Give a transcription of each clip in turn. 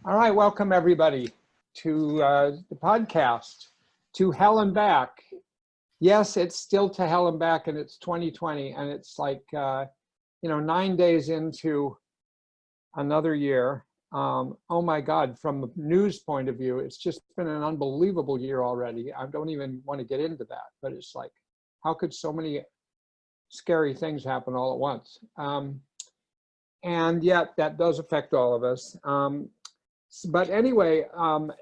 All right, welcome everybody to the podcast, To Hell and Back. Yes, it's still To Hell and Back, and it's 2020, and it's like, 9 days into another year. Oh my God, from the news point of view, it's just been an unbelievable year already. I don't even want to get into that, but it's like, how could so many scary things happen all at once? And yet that does affect all of us. But anyway,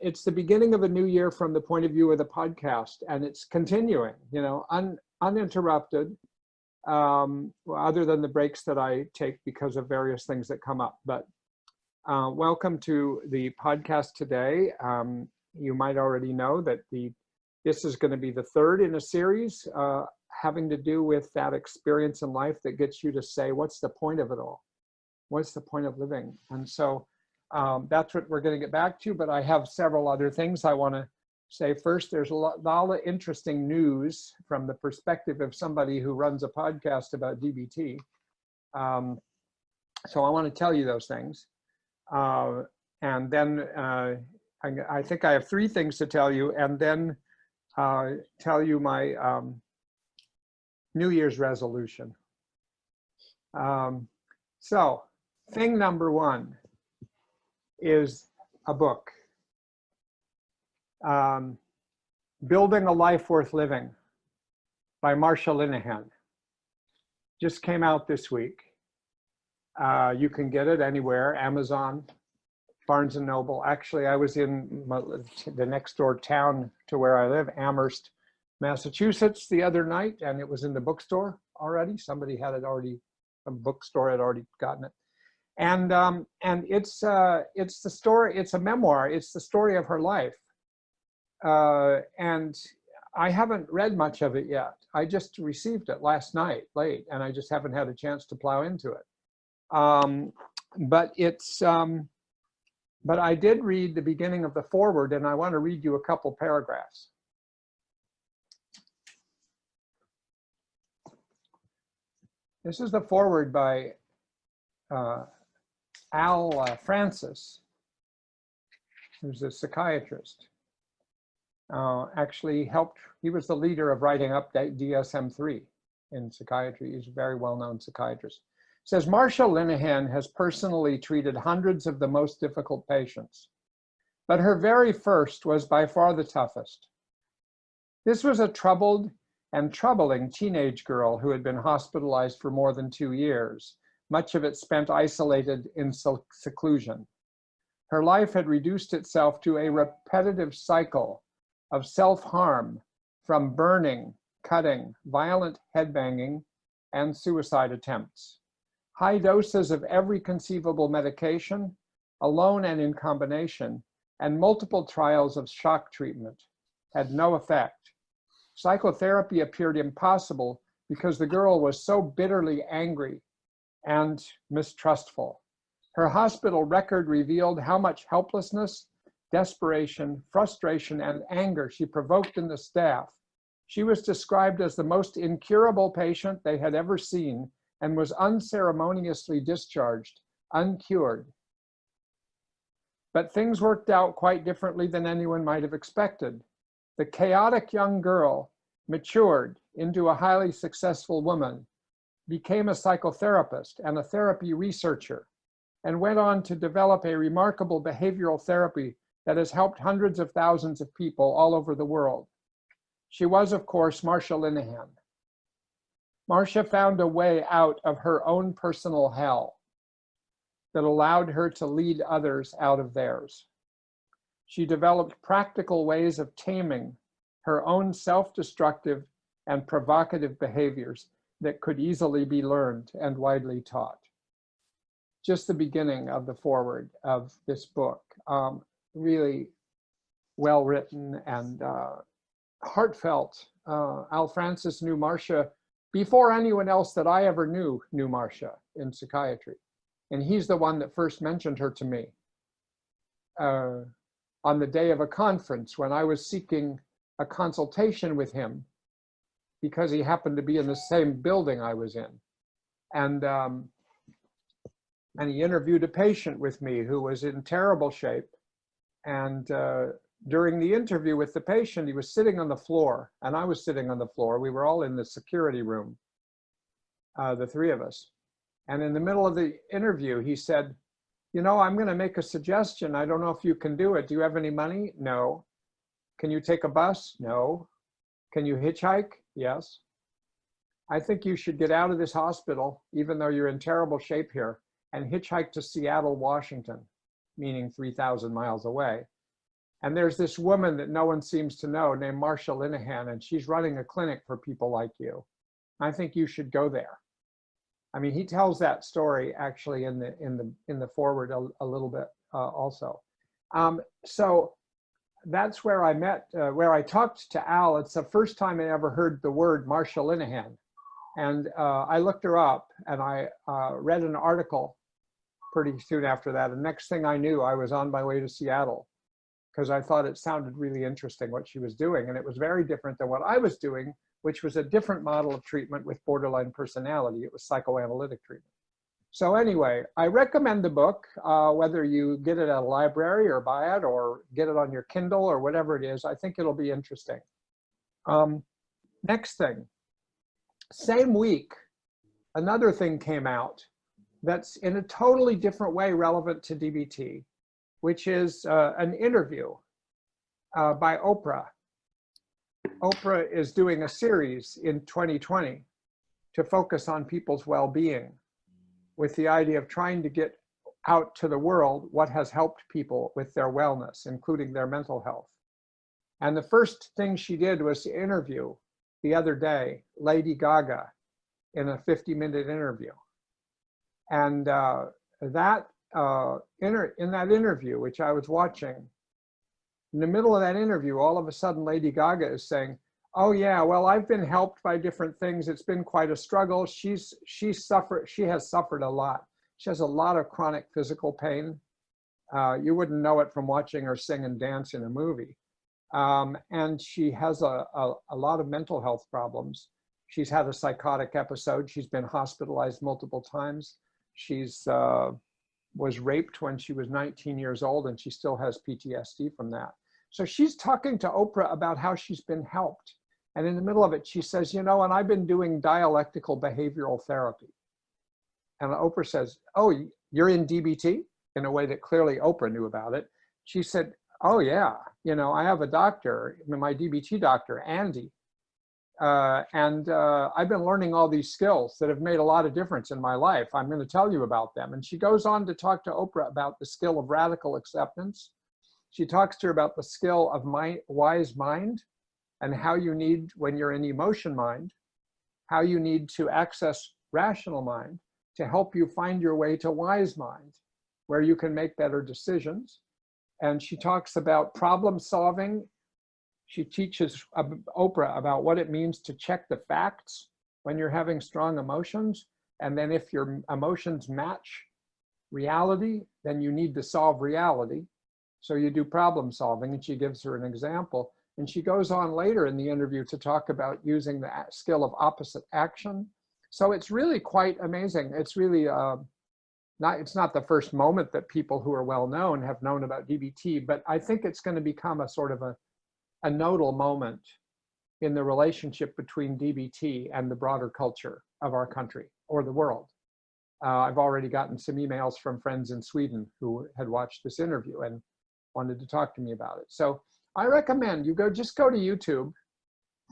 it's the beginning of a new year from the point of view of the podcast, and it's continuing, uninterrupted, other than the breaks that I take because of various things that come up. But welcome to the podcast today. You might already know that this is going to be the third in a series having to do with that experience in life that gets you to say, what's the point of it all? What's the point of living? And so that's what we're going to get back to, but I have several other things I want to say. First, there's a lot of interesting news from the perspective of somebody who runs a podcast about DBT. So I want to tell you those things. And then I think I have three things to tell you, and then tell you my New Year's resolution. So thing number one is a book, Building a Life Worth Living by Marsha Linehan. Just came out this week. You can get it anywhere, Amazon, Barnes & Noble. Actually, I was in the next door town to where I live, Amherst, Massachusetts, the other night, and it was in the bookstore already. Somebody had it already, a bookstore had already gotten it. And it's the story, it's a memoir, it's the story of her life. And I haven't read much of it yet. I just received it last night late, and I just haven't had a chance to plow into it. But I did read the beginning of the foreword, and I want to read you a couple paragraphs. This is the foreword by Al Francis, who's a psychiatrist. Actually helped, he was the leader of writing up DSM-3 in psychiatry. He's a very well-known psychiatrist. It says, Marsha Linehan has personally treated hundreds of the most difficult patients, but her very first was by far the toughest. This was a troubled and troubling teenage girl who had been hospitalized for more than 2 years, much of it spent isolated in seclusion. Her life had reduced itself to a repetitive cycle of self-harm from burning, cutting, violent headbanging, and suicide attempts. High doses of every conceivable medication, alone and in combination, and multiple trials of shock treatment had no effect. Psychotherapy appeared impossible because the girl was so bitterly angry and mistrustful. Her hospital record revealed how much helplessness, desperation, frustration, and anger she provoked in the staff. She was described as the most incurable patient they had ever seen and was unceremoniously discharged, uncured. But things worked out quite differently than anyone might have expected. The chaotic young girl matured into a highly successful woman, became a psychotherapist and a therapy researcher, and went on to develop a remarkable behavioral therapy that has helped hundreds of thousands of people all over the world. She was, of course, Marsha Linehan. Marsha found a way out of her own personal hell that allowed her to lead others out of theirs. She developed practical ways of taming her own self-destructive and provocative behaviors that could easily be learned and widely taught. Just the beginning of the foreword of this book. Really well written and heartfelt. Al Francis knew Marsha before anyone else that I ever knew Marsha in psychiatry. And he's the one that first mentioned her to me on the day of a conference when I was seeking a consultation with him because he happened to be in the same building I was in. And And he interviewed a patient with me who was in terrible shape. And during the interview with the patient, he was sitting on the floor, and I was sitting on the floor. We were all in the security room, the three of us. And in the middle of the interview, he said, you know, I'm going to make a suggestion. I don't know if you can do it. Do you have any money? No. Can you take a bus? No. Can you hitchhike? Yes. I think you should get out of this hospital, even though you're in terrible shape here, and hitchhike to Seattle, Washington, meaning 3,000 miles away. And there's this woman that no one seems to know named Marsha Linehan, and she's running a clinic for people like you. I think you should go there. I mean, he tells that story actually in the foreword a little bit also. So that's where I met, where I talked to Al. It's the first time I ever heard the word Marsha Linehan. And I looked her up, and I read an article pretty soon after that. And next thing I knew, I was on my way to Seattle, because I thought it sounded really interesting what she was doing. And it was very different than what I was doing, which was a different model of treatment with borderline personality. It was psychoanalytic treatment. So anyway, I recommend the book, whether you get it at a library or buy it or get it on your Kindle or whatever it is. I think it'll be interesting. Next thing, same week, another thing came out that's in a totally different way relevant to DBT, which is an interview by Oprah. Oprah is doing a series in 2020 to focus on people's well-being, with the idea of trying to get out to the world what has helped people with their wellness, including their mental health. And the first thing she did was to interview the other day Lady Gaga in a 50-minute interview. And in that interview, which I was watching, in the middle of that interview, all of a sudden Lady Gaga is saying, oh yeah, well, I've been helped by different things. It's been quite a struggle. She has suffered a lot. She has a lot of chronic physical pain. You wouldn't know it from watching her sing and dance in a movie. And she has a lot of mental health problems. She's had a psychotic episode. She's been hospitalized multiple times. She's was raped when she was 19 years old, and she still has PTSD from that. So she's talking to Oprah about how she's been helped. And in the middle of it, she says, you know, and I've been doing dialectical behavioral therapy. And Oprah says, oh, you're in DBT? In a way that clearly Oprah knew about it. She said, oh yeah, you know, I have a doctor, my DBT doctor, Andy. And I've been learning all these skills that have made a lot of difference in my life. I'm going to tell you about them. And she goes on to talk to Oprah about the skill of radical acceptance. She talks to her about the skill of wise mind, and how you need, when you're in emotion mind, how you need to access rational mind to help you find your way to wise mind, where you can make better decisions. And she talks about problem solving. She teaches Oprah about what it means to check the facts when you're having strong emotions. And then if your emotions match reality, then you need to solve reality. So you do problem solving, and she gives her an example. And she goes on later in the interview to talk about using the skill of opposite action. So it's really quite amazing. It's really it's not the first moment that people who are well known have known about DBT, but I think it's going to become a sort of a nodal moment in the relationship between DBT and the broader culture of our country or the world. I've already gotten some emails from friends in Sweden who had watched this interview and wanted to talk to me about it. So I recommend you just go to YouTube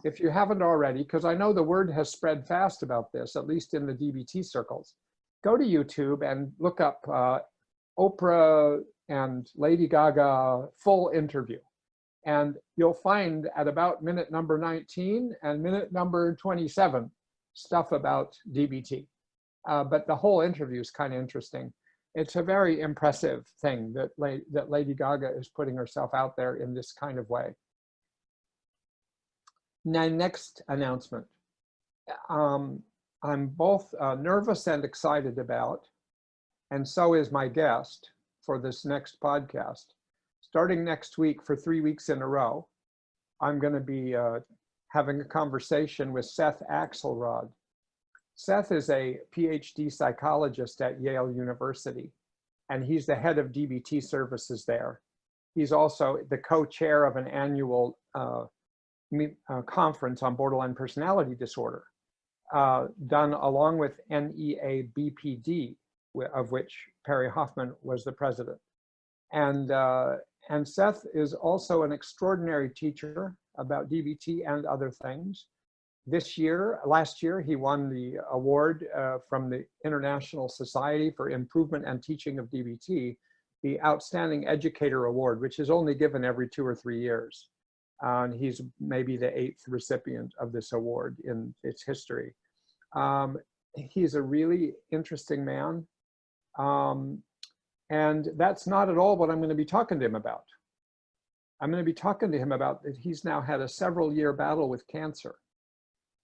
if you haven't already, because I know the word has spread fast about this, at least in the DBT circles. Go to YouTube and look up Oprah and Lady Gaga full interview. And you'll find at about minute number 19 and minute number 27 stuff about DBT. But the whole interview is kind of interesting. It's a very impressive thing that Lady Gaga is putting herself out there in this kind of way. Now, next announcement. I'm both nervous and excited about, and so is my guest for this next podcast. Starting next week for 3 weeks in a row, I'm going to be having a conversation with Seth Axelrod, Seth is a PhD psychologist at Yale University, and he's the head of DBT services there. He's also the co-chair of an annual conference on borderline personality disorder, done along with NEA-BPD, of which Perry Hoffman was the president. And Seth is also an extraordinary teacher about DBT and other things. Last year, he won the award from the International Society for Improvement and Teaching of DBT, the Outstanding Educator Award, which is only given every 2 or 3 years. And he's maybe the 8th recipient of this award in its history. He's a really interesting man. And that's not at all what I'm going to be talking to him about. I'm going to be talking to him about that he's now had a several-year battle with cancer,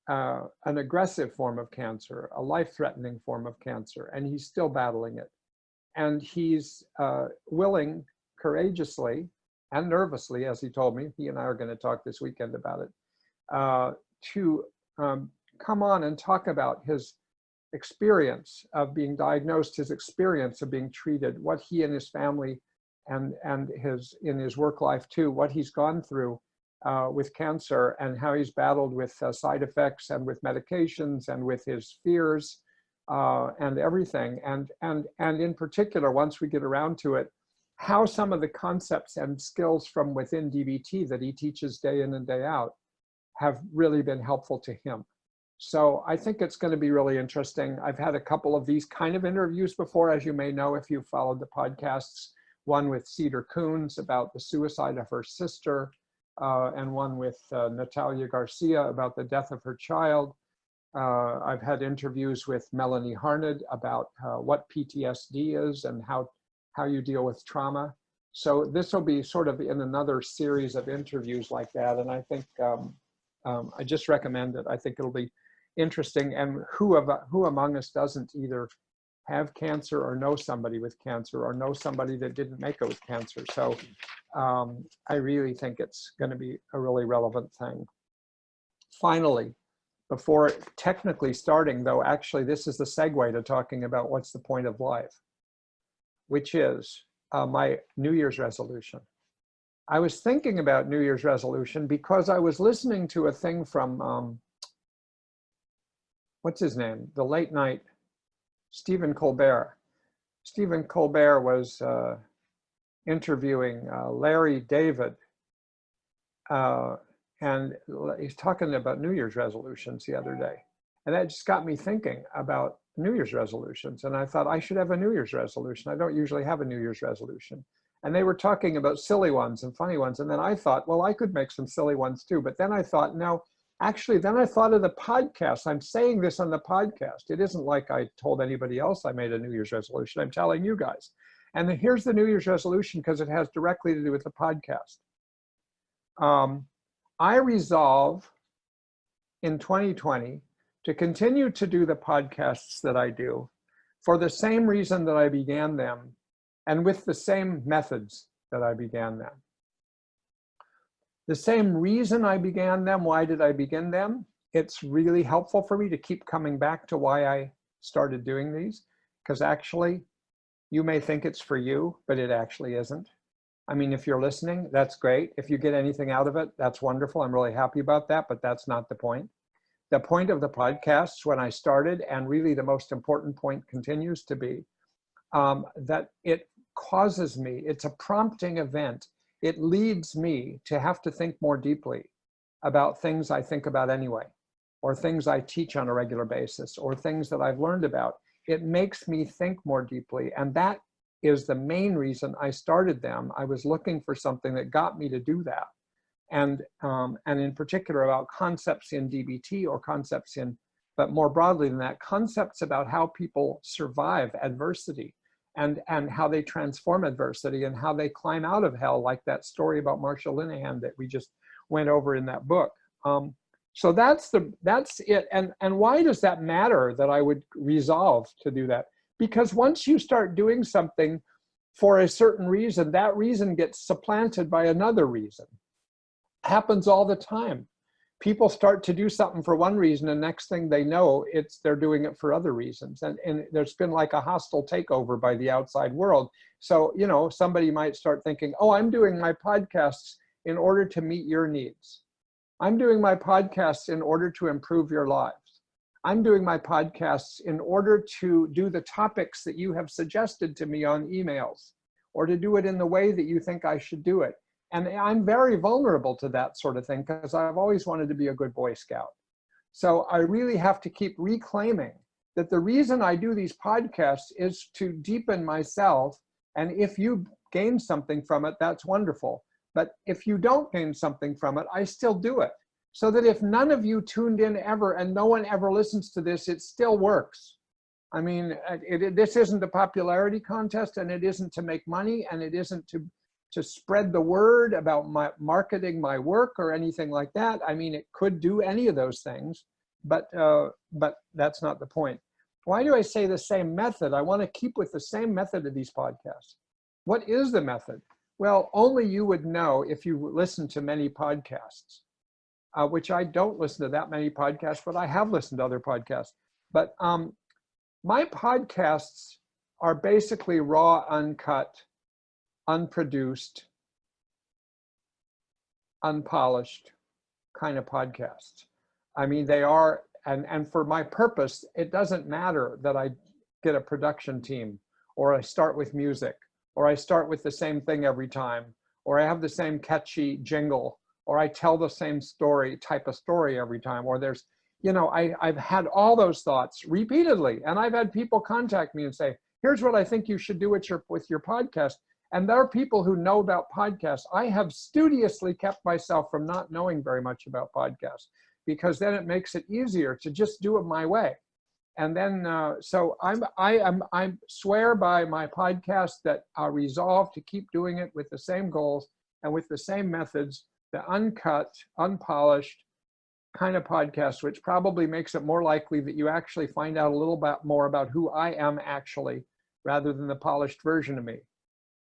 an aggressive form of cancer, a life-threatening form of cancer, and he's still battling it. And he's willing, courageously, and nervously, as he told me, he and I are going to talk this weekend about it, to come on and talk about his experience of being diagnosed, his experience of being treated, what he and his family and in his work life too, what he's gone through with cancer and how he's battled with side effects and with medications and with his fears and everything. And in particular, once we get around to it, how some of the concepts and skills from within DBT that he teaches day in and day out have really been helpful to him. So I think it's going to be really interesting. I've had a couple of these kind of interviews before, as you may know, if you've followed the podcasts, one with Cedar Coons about the suicide of her sister, and one with Natalia Garcia about the death of her child. I've had interviews with Melanie Harned about what PTSD is and how you deal with trauma. So this will be sort of in another series of interviews like that. And I think I just recommend it. I think it'll be interesting. And who among us doesn't either have cancer or know somebody with cancer or know somebody that didn't make it with cancer? So I really think it's going to be a really relevant thing. Finally, before technically starting though, actually this is the segue to talking about what's the point of life, which is my New Year's resolution. I was thinking about New Year's resolution because I was listening to a thing from, what's his name? The late night, Stephen Colbert. Stephen Colbert was interviewing Larry David, and he's talking about New Year's resolutions the other day. And that just got me thinking about New Year's resolutions. And I thought I should have a New Year's resolution. I don't usually have a New Year's resolution. And they were talking about silly ones and funny ones. And then I thought, well, I could make some silly ones too. But then I thought, no, actually, then I thought of the podcast. I'm saying this on the podcast. It isn't like I told anybody else I made a New Year's resolution. I'm telling you guys. And then here's the New Year's resolution because it has directly to do with the podcast. I resolve in 2020 to continue to do the podcasts that I do for the same reason that I began them and with the same methods that I began them. The same reason I began them, why did I begin them? It's really helpful for me to keep coming back to why I started doing these, because actually, you may think it's for you, but it actually isn't. I mean, if you're listening, that's great. If you get anything out of it, that's wonderful. I'm really happy about that, but that's not the point. The point of the podcasts when I started, and really the most important point continues to be, that it causes me, it's a prompting event. It leads me to have to think more deeply about things I think about anyway, or things I teach on a regular basis, or things that I've learned about. It makes me think more deeply. And that is the main reason I started them. I was looking for something that got me to do that. And in particular about concepts in DBT or concepts in, but more broadly than that, concepts about how people survive adversity and how they transform adversity and how they climb out of hell, like that story about Marsha Linehan that we just went over in that book. So that's it. And why does that matter that I would resolve to do that? Because once you start doing something for a certain reason, that reason gets supplanted by another reason. Happens all the time. people start to do something for one reason, and next thing they know, they're doing it for other reasons. And there's been like a hostile takeover by the outside world. So, you know, somebody might start thinking, oh, I'm doing my podcasts in order to meet your needs. I'm doing my podcasts in order to improve your lives. I'm doing my podcasts in order to do the topics that you have suggested to me on emails, or to do it in the way that you think I should do it. And I'm very vulnerable to that sort of thing because I've always wanted to be a good Boy Scout. So I really have to keep reclaiming that the reason I do these podcasts is to deepen myself. And if you gain something from it, that's wonderful. But if you don't gain something from it, I still do it. So that if none of you tuned in ever and no one ever listens to this, it still works. I mean, this isn't a popularity contest, and it isn't to make money, and it isn't to spread the word about marketing my work or anything like that. I mean, it could do any of those things, but that's not the point. Why do I say the same method? I want to keep with the same method of these podcasts. What is the method? Well, only you would know if you listen to many podcasts, which I don't listen to that many podcasts, but I have listened to other podcasts. But my podcasts are basically raw, uncut, unproduced, unpolished kind of podcasts. I mean, they are, and for my purpose, it doesn't matter that I get a production team, or I start with music, or I start with the same thing every time, or I have the same catchy jingle, or I tell the same type of story every time, or there's, you know, I've had all those thoughts repeatedly, and I've had people contact me and say, here's what I think you should do with your podcast. And there are people who know about podcasts. I have studiously kept myself from not knowing very much about podcasts, because then it makes it easier to just do it my way. And then, so I swear by my podcast that I resolve to keep doing it with the same goals and with the same methods, the uncut, unpolished kind of podcast, which probably makes it more likely that you actually find out a little bit more about who I am actually, rather than the polished version of me.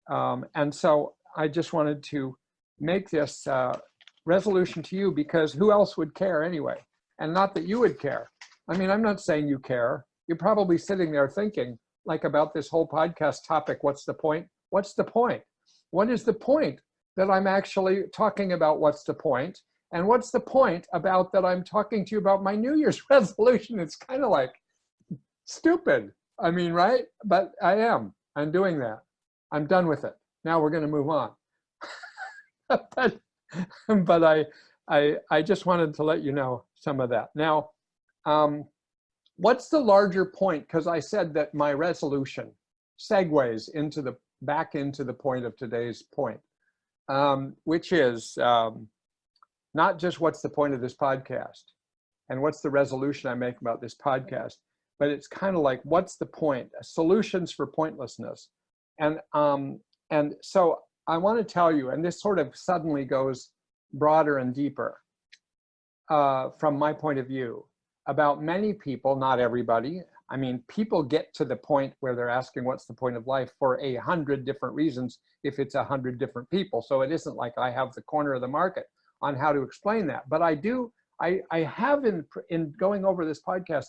And so I just wanted to make this resolution to you, because who else would care anyway? And not that you would care. I mean, I'm not saying you care. You're probably sitting there thinking, like, about this whole podcast topic, what's the point? What's the point? What is the point that I'm actually talking about what's the point? And what's the point about that I'm talking to you about my New Year's resolution? It's kind of like stupid. I mean, right? But I'm doing that. I'm done with it. Now we're going to move on. but I just wanted to let you know some of that. Now, what's the larger point? Because I said that my resolution segues back into the point of today's point, which is not just what's the point of this podcast and what's the resolution I make about this podcast, but it's kind of like, what's the point? Solutions for pointlessness. And so I want to tell you, and this sort of suddenly goes broader and deeper from my point of view, about many people, not everybody. I mean, people get to the point where they're asking what's the point of life for 100 different reasons if it's 100 different people. So it isn't like I have the corner of the market on how to explain that. But I have in going over this podcast,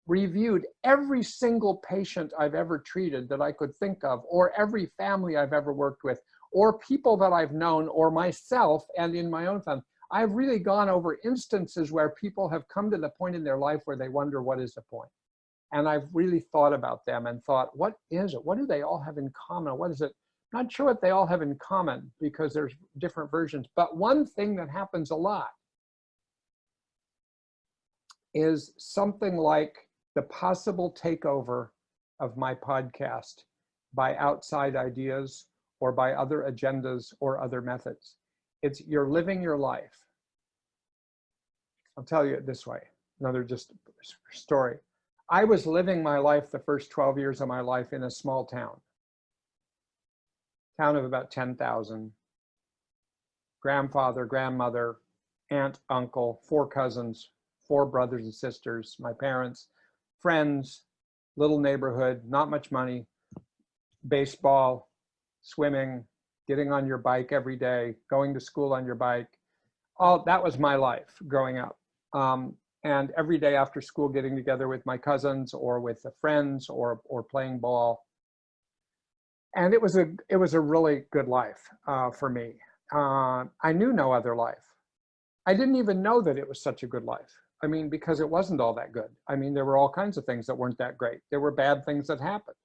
reviewed every single patient I've ever treated that I could think of, or every family I've ever worked with, or people that I've known, or myself and in my own family. I've really gone over instances where people have come to the point in their life where they wonder, what is the point? And I've really thought about them and thought, what is it? What do they all have in common? What is it? Not sure what they all have in common, because there's different versions. But one thing that happens a lot is something like the possible takeover of my podcast by outside ideas or by other agendas or other methods. It's you're living your life. I'll tell you it this way, another just story. I was living my life the first 12 years of my life in a small town of about 10,000. Grandfather, grandmother, aunt, uncle, 4 cousins, 4 brothers and sisters, my parents, friends, little neighborhood, not much money, baseball, swimming, getting on your bike every day, going to school on your bike, all that was my life growing up. And every day after school, getting together with my cousins or with the friends or playing ball. And it was a really good life for me. I knew no other life. I didn't even know that it was such a good life. I mean, because it wasn't all that good. I mean, there were all kinds of things that weren't that great. There were bad things that happened.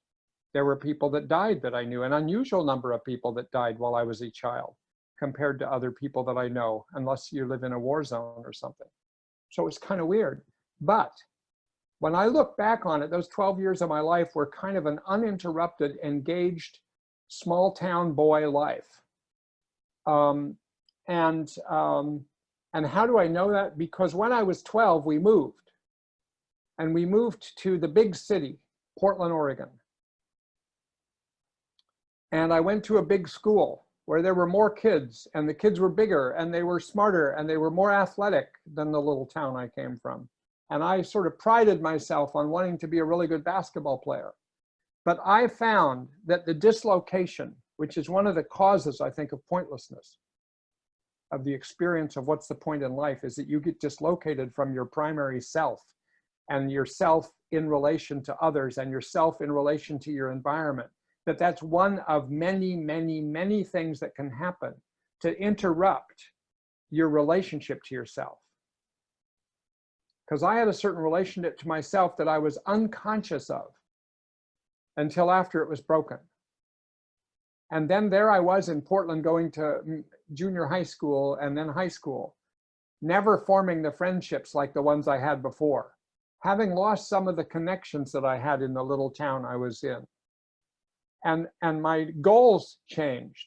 There were people that died that I knew, an unusual number of people that died while I was a child compared to other people that I know, unless you live in a war zone or something. So it's kind of weird. But when I look back on it, those 12 years of my life were kind of an uninterrupted, engaged, small town boy life. And how do I know that? Because when I was 12, we moved. And we moved to the big city, Portland, Oregon. And I went to a big school where there were more kids, and the kids were bigger, and they were smarter, and they were more athletic than the little town I came from. And I sort of prided myself on wanting to be a really good basketball player. But I found that the dislocation, which is one of the causes, I think, of pointlessness, of the experience of what's the point in life, is that you get dislocated from your primary self and yourself in relation to others and yourself in relation to your environment. That's one of many, many, many things that can happen to interrupt your relationship to yourself. Because I had a certain relationship to myself that I was unconscious of until after it was broken. And then there I was in Portland going to junior high school and then high school, never forming the friendships like the ones I had before, having lost some of the connections that I had in the little town I was in. And my goals changed.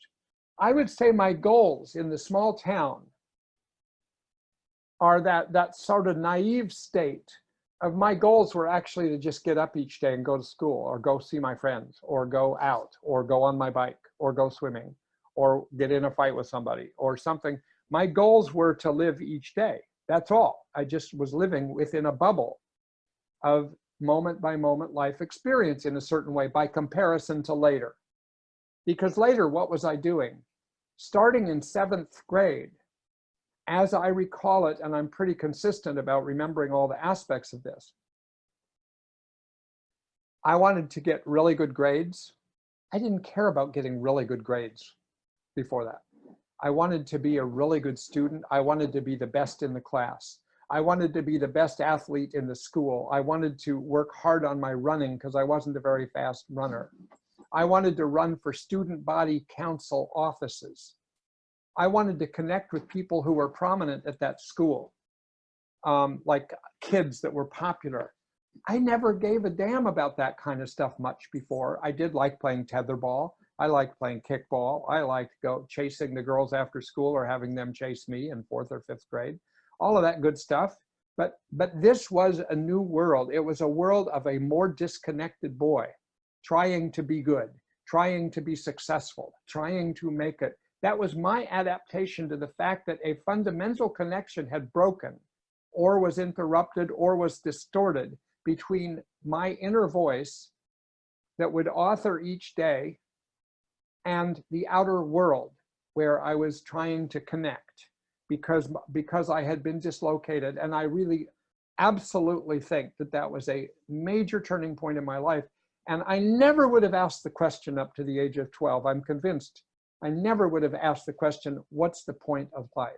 I would say my goals in the small town are that sort of naive state of my goals were actually to just get up each day and go to school or go see my friends or go out or go on my bike or go swimming or get in a fight with somebody or something. My goals were to live each day. That's all. I just was living within a bubble of moment by moment life experience in a certain way by comparison to later. Because later, what was I doing? Starting in 7th grade, as I recall it, and I'm pretty consistent about remembering all the aspects of this, I wanted to get really good grades. I didn't care about getting really good grades before that. I wanted to be a really good student. I wanted to be the best in the class. I wanted to be the best athlete in the school. I wanted to work hard on my running because I wasn't a very fast runner. I wanted to run for student body council offices. I wanted to connect with people who were prominent at that school, like kids that were popular. I never gave a damn about that kind of stuff much before. I did like playing tetherball. I liked playing kickball. I liked chasing the girls after school or having them chase me in 4th or 5th grade. All of that good stuff. But this was a new world. It was a world of a more disconnected boy, trying to be good, trying to be successful, trying to make it. That was my adaptation to the fact that a fundamental connection had broken or was interrupted or was distorted between my inner voice that would author each day and the outer world where I was trying to connect because I had been dislocated. And I really absolutely think that was a major turning point in my life. And I never would have asked the question up to the age of 12. I'm convinced I never would have asked the question, what's the point of life?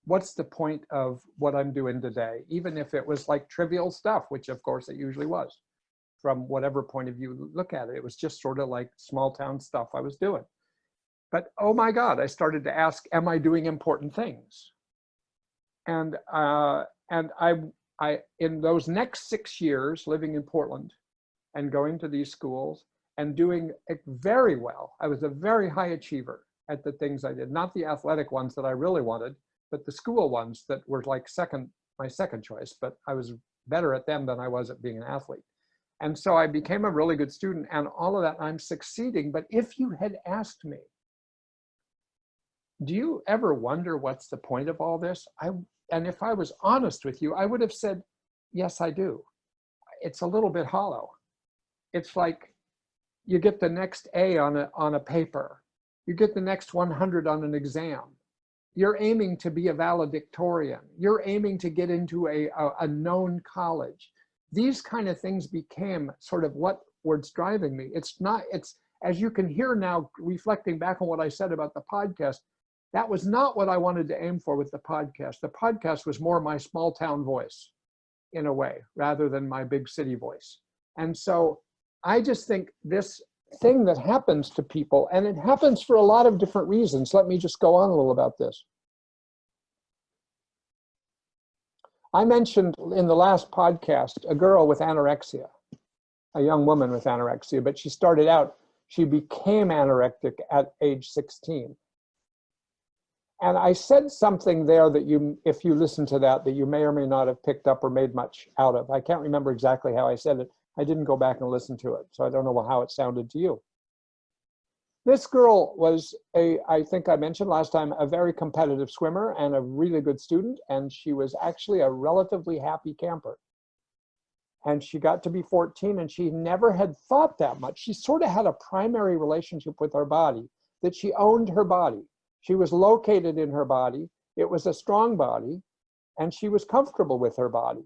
What's the point of what I'm doing today? Even if it was like trivial stuff, which of course it usually was. From whatever point of view you look at it, it was just sort of like small town stuff I was doing. But oh my God, I started to ask, am I doing important things? And I in those next 6 years living in Portland and going to these schools and doing very well, I was a very high achiever at the things I did, not the athletic ones that I really wanted, but the school ones that were like my second choice, but I was better at them than I was at being an athlete. And so I became a really good student and all of that, I'm succeeding. But if you had asked me, do you ever wonder what's the point of all this? And if I was honest with you, I would have said, yes, I do. It's a little bit hollow. It's like you get the next A on a paper. You get the next 100 on an exam. You're aiming to be a valedictorian. You're aiming to get into a known college. These kind of things became sort of what was driving me. It's not, it's, as you can hear now, reflecting back on what I said about the podcast, that was not what I wanted to aim for with the podcast. The podcast was more my small town voice in a way, rather than my big city voice. And so I just think this thing that happens to people, and it happens for a lot of different reasons. Let me just go on a little about this. I mentioned in the last podcast a girl with anorexia, a young woman with anorexia, but she started out, she became anorectic at age 16. And I said something there that you, if you listen to that, that you may or may not have picked up or made much out of. I can't remember exactly how I said it. I didn't go back and listen to it, so I don't know how it sounded to you. This girl was I think I mentioned last time, a very competitive swimmer and a really good student, and she was actually a relatively happy camper. And she got to be 14 and she never had thought that much. She sort of had a primary relationship with her body, that she owned her body. She was located in her body. It was a strong body, and she was comfortable with her body,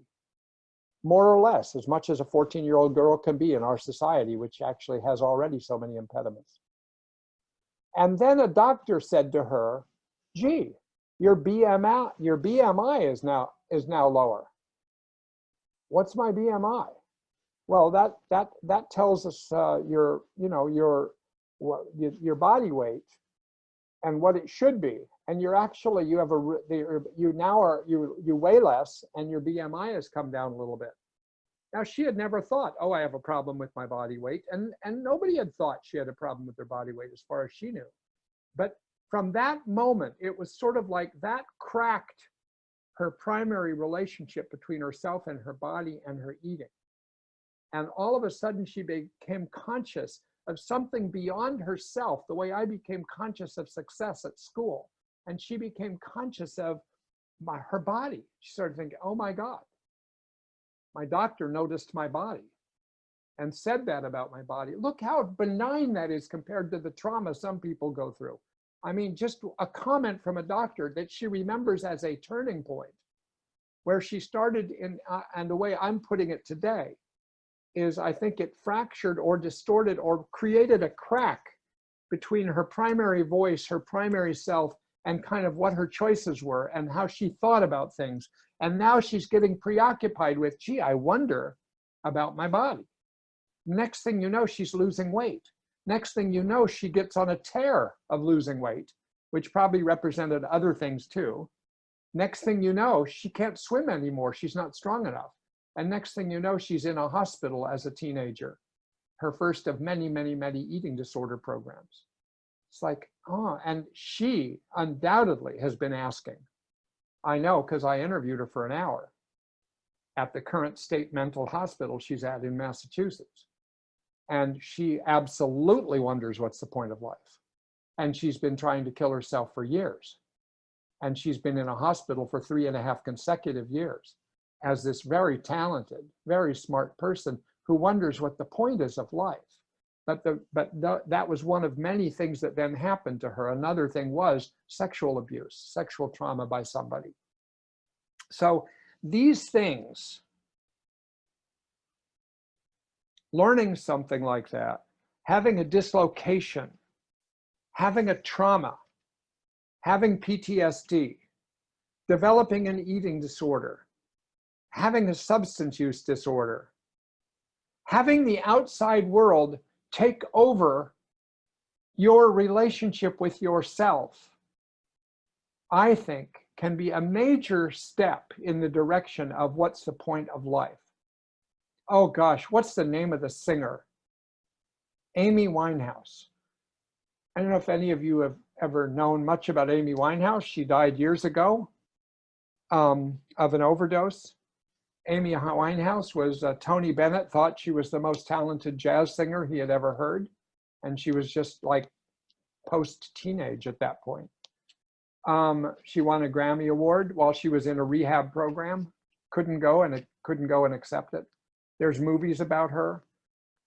more or less, as much as a 14-year-old girl can be in our society, which actually has already so many impediments. And then a doctor said to her, gee, your BMI is now lower. What's my BMI? Well, that tells us your body weight and what it should be. And you're actually, you weigh less and your BMI has come down a little bit. Now, she had never thought, oh, I have a problem with my body weight. And nobody had thought she had a problem with their body weight as far as she knew. But from that moment, it was sort of like that cracked her primary relationship between herself and her body and her eating. And all of a sudden, she became conscious of something beyond herself, the way I became conscious of success at school. And she became conscious of her body. She started thinking, oh my God, my doctor noticed my body and said that about my body. Look how benign that is compared to the trauma some people go through. I mean, just a comment from a doctor that she remembers as a turning point, where she started in, and the way I'm putting it today is I think it fractured or distorted or created a crack between her primary voice, her primary self, and kind of what her choices were and how she thought about things. And now she's getting preoccupied with, gee, I wonder about my body. Next thing you know, she's losing weight. Next thing you know, she gets on a tear of losing weight, which probably represented other things too. Next thing you know, she can't swim anymore. She's not strong enough. And next thing you know, she's in a hospital as a teenager, her first of many, many, many eating disorder programs. It's like, oh, and she undoubtedly has been asking. I know, because I interviewed her for an hour at the current state mental hospital she's at in Massachusetts. And she absolutely wonders what's the point of life. And she's been trying to kill herself for years. And she's been in a hospital for 3.5 consecutive years as this very talented, very smart person who wonders what the point is of life. But that was one of many things that then happened to her. Another thing was sexual abuse, sexual trauma by somebody. So these things, learning something like that, having a dislocation, having a trauma, having PTSD, developing an eating disorder, having a substance use disorder, having the outside world take over your relationship with yourself, I think can be a major step in the direction of what's the point of life. Oh gosh, what's the name of the singer? Amy Winehouse. I don't know if any of you have ever known much about Amy Winehouse. She died years ago of an overdose. Amy Winehouse was, Tony Bennett thought she was the most talented jazz singer he had ever heard. And she was just like post-teenage at that point. She won a Grammy Award while she was in a rehab program. Couldn't go and accept it. There's movies about her.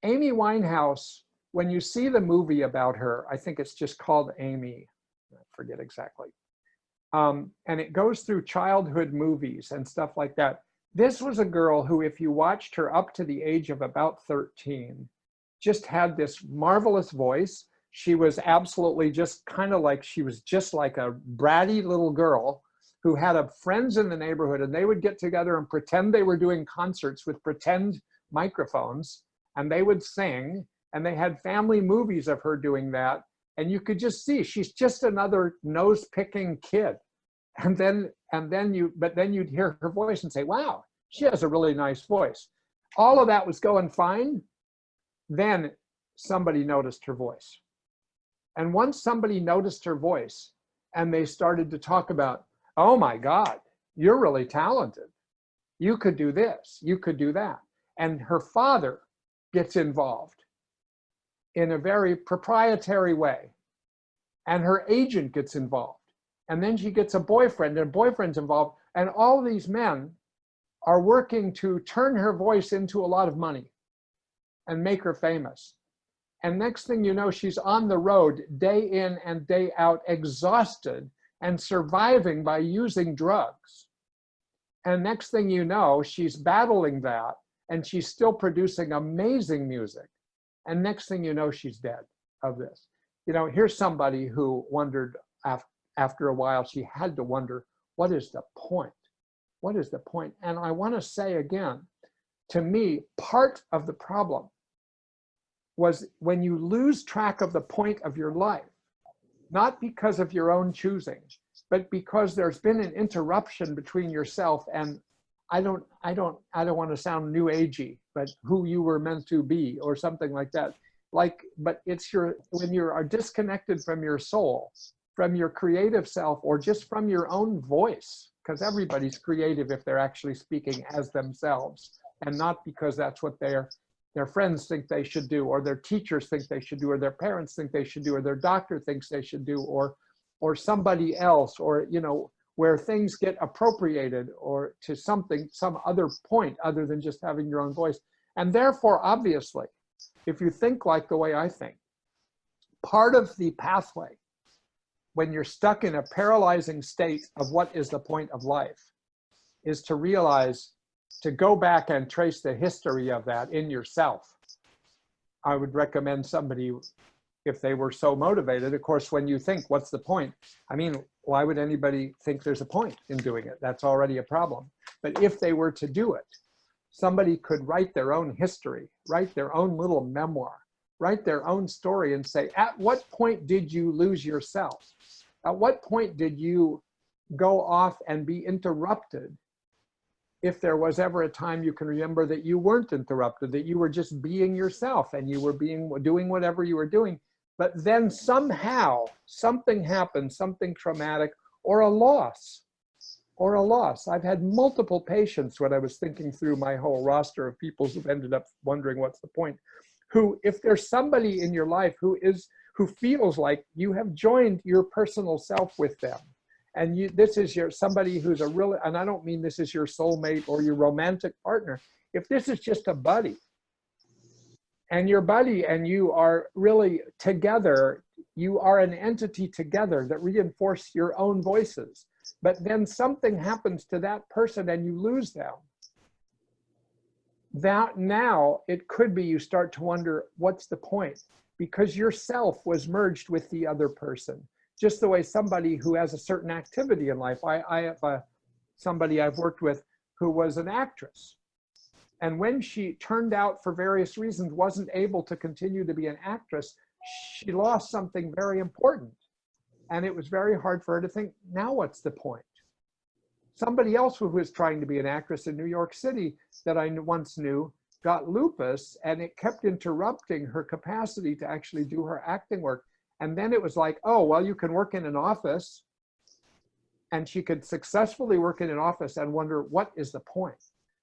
Amy Winehouse, when you see the movie about her, I think it's just called Amy, I forget exactly. And it goes through childhood movies and stuff like that. This was a girl who, if you watched her up to the age of about 13, just had this marvelous voice. She was absolutely just kind of like, she was just like a bratty little girl who had friends in the neighborhood, and they would get together and pretend they were doing concerts with pretend microphones, and they would sing, and they had family movies of her doing that. And you could just see she's just another nose-picking kid. But then you'd hear her voice and say, wow, she has a really nice voice. All of that was going fine. Then somebody noticed her voice. And once somebody noticed her voice and they started to talk about, oh my God, you're really talented. You could do this, you could do that. And her father gets involved in a very proprietary way. And her agent gets involved. And then she gets a boyfriend, and a boyfriend's involved. And all these men are working to turn her voice into a lot of money and make her famous. And next thing you know, she's on the road day in and day out, exhausted and surviving by using drugs. And next thing you know, she's battling that, and she's still producing amazing music. And next thing you know, she's dead of this. You know, here's somebody who wondered after a while, she had to wonder, what is the point? What is the point? And I want to say again, to me, part of the problem was when you lose track of the point of your life, not because of your own choosing, but because there's been an interruption between yourself and I don't want to sound new agey, but who you were meant to be or something like that. But it's when you are disconnected from your soul, from your creative self, or just from your own voice, because everybody's creative if they're actually speaking as themselves and not because that's what their friends think they should do, or their teachers think they should do, or their parents think they should do, or their doctor thinks they should do, or somebody else, or, you know, where things get appropriated or to some other point other than just having your own voice. And therefore, obviously, if you think like the way I think, part of the pathway when you're stuck in a paralyzing state of what is the point of life is to realize, to go back and trace the history of that in yourself. I would recommend somebody, if they were so motivated, of course, when you think, what's the point? I mean, why would anybody think there's a point in doing it? That's already a problem. But if they were to do it, somebody could write their own history, write their own little memoir, write their own story and say, at what point did you lose yourself? At what point did you go off and be interrupted? If there was ever a time you can remember that you weren't interrupted, that you were just being yourself and you were doing whatever you were doing, but then somehow something happened, something traumatic, or a loss. I've had multiple patients when I was thinking through my whole roster of people who've ended up wondering what's the point, who, if there's somebody in your life who feels like you have joined your personal self with them, and this is somebody who's and I don't mean this is your soulmate or your romantic partner. If this is just a buddy, and your buddy and you are really together, you are an entity together that reinforce your own voices. But then something happens to that person and you lose them. That now it could be you start to wonder, what's the point? Because yourself was merged with the other person. Just the way somebody who has a certain activity in life. I have somebody I've worked with who was an actress. And when she turned out for various reasons wasn't able to continue to be an actress, she lost something very important. And it was very hard for her to think, now what's the point? Somebody else who was trying to be an actress in New York City that I once knew got lupus, and it kept interrupting her capacity to actually do her acting work. And then it was like, oh, well, you can work in an office. And she could successfully work in an office and wonder, what is the point?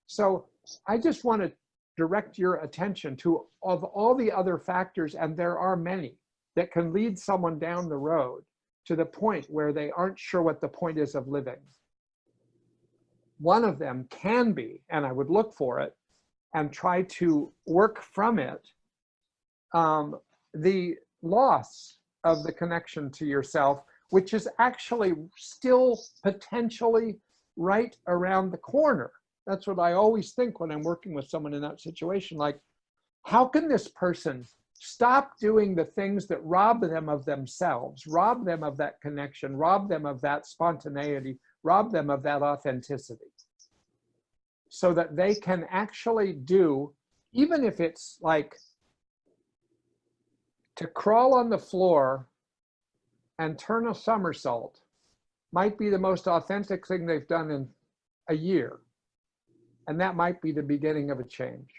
So I just want to direct your attention to of all the other factors, and there are many, that can lead someone down the road to the point where they aren't sure what the point is of living. One of them can be, and I would look for it and try to work from it, the loss of the connection to yourself, which is actually still potentially right around the corner. That's what I always think when I'm working with someone in that situation. Like, how can this person stop doing the things that rob them of themselves, rob them of that connection, rob them of that spontaneity, rob them of that authenticity, so that they can actually do, even if it's like to crawl on the floor and turn a somersault, might be the most authentic thing they've done in a year. And that might be the beginning of a change.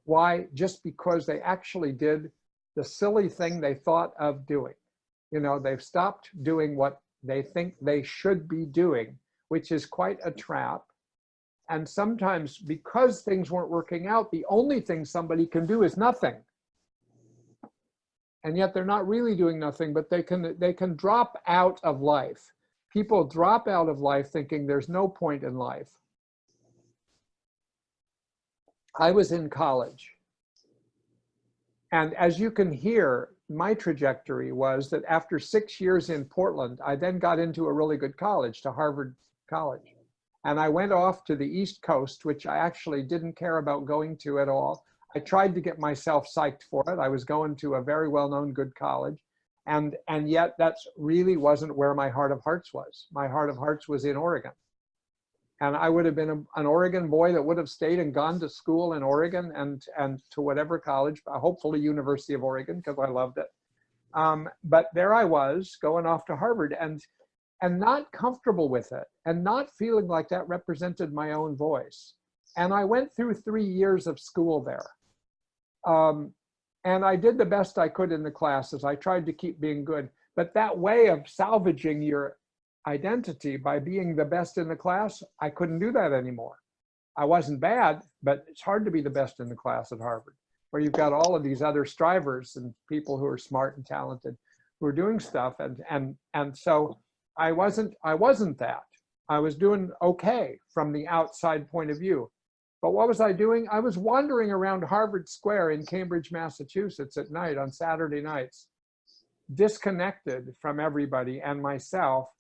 Why? Just because they actually did the silly thing they thought of doing. You know, they've stopped doing what they think they should be doing, which is quite a trap. And sometimes because things weren't working out, the only thing somebody can do is nothing. And yet they're not really doing nothing, but they can drop out of life. People drop out of life thinking there's no point in life. I was in college. And as you can hear, my trajectory was that after 6 years in Portland, I then got into a really good college, to Harvard College. And I went off to the East Coast, which I actually didn't care about going to at all. I tried to get myself psyched for it. I was going to a very well-known good college. And yet that's really wasn't where my heart of hearts was. My heart of hearts was in Oregon. And I would have been an Oregon boy that would have stayed and gone to school in Oregon and to whatever college, hopefully University of Oregon, because I loved it. But there I was going off to Harvard and not comfortable with it and not feeling like that represented my own voice. And I went through 3 years of school there. And I did the best I could in the classes. I tried to keep being good. But that way of salvaging your identity by being the best in the class, I couldn't do that anymore. I wasn't bad, but it's hard to be the best in the class at Harvard, where you've got all of these other strivers and people who are smart and talented who are doing stuff. And so I wasn't that. I was doing okay from the outside point of view. But what was I doing? I was wandering around Harvard Square in Cambridge, Massachusetts at night on Saturday nights, disconnected from everybody and myself,